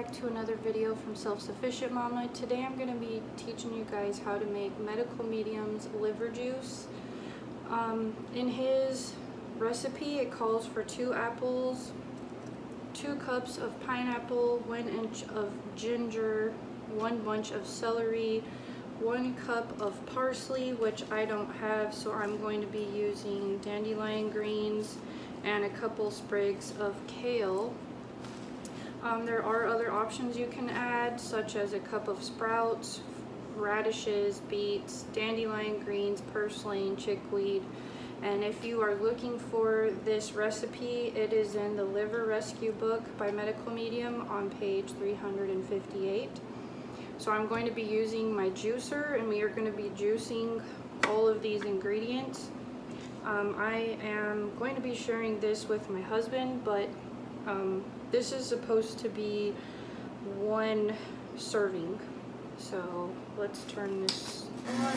back to another video from Self-Sufficient Mama. Today I'm going to be teaching you guys how to make Medical Medium's liver juice. In his recipe it calls for 2 apples, 2 cups of pineapple, 1 inch of ginger, 1 bunch of celery, 1 cup of parsley, which I don't have, so I'm going to be using dandelion greens, and a couple sprigs of kale. There are other options you can add, such as a cup of sprouts, radishes, beets, dandelion greens, purslane, chickweed. And if you are looking for this recipe, it is in the Liver Rescue book by Medical Medium on page 358. So I'm going to be using my juicer, and we are going to be juicing all of these ingredients. I am going to be sharing this with my husband, but this is supposed to be 1 serving. So let's turn this on.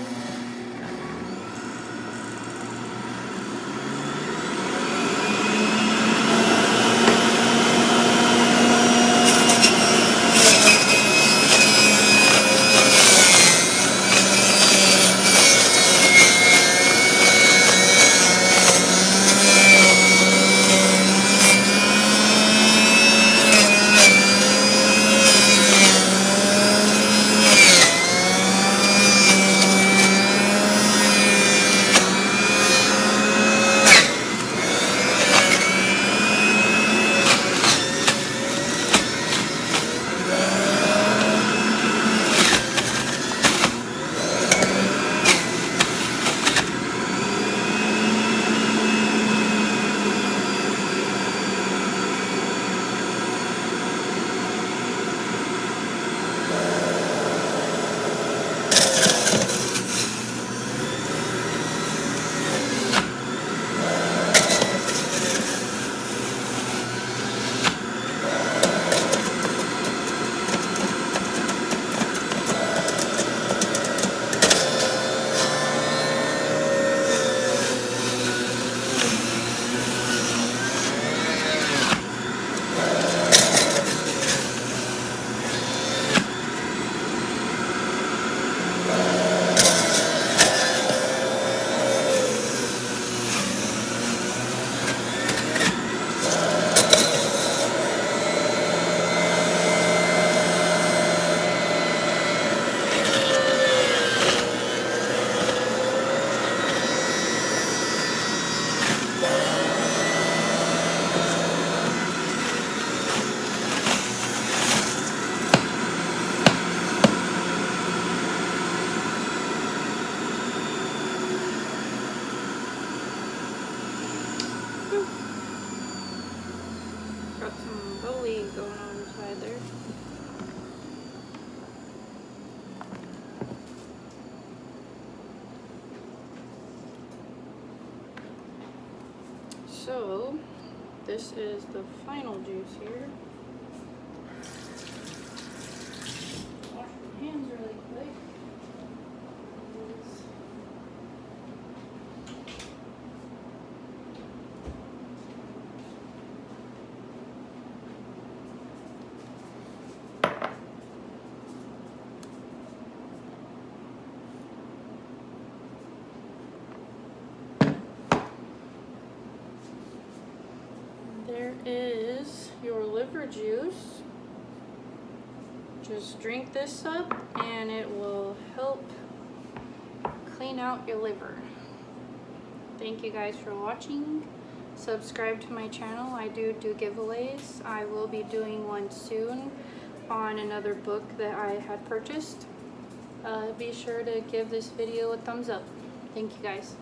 Got some bully going on inside there. So this is the final juice here. Wash your hands really quick. There is your liver juice. Just drink this up and it will help clean out your liver. Thank you guys for watching. Subscribe to my channel. I do giveaways. I will be doing one soon on another book that I had purchased. Be sure to give this video a thumbs up. Thank you guys.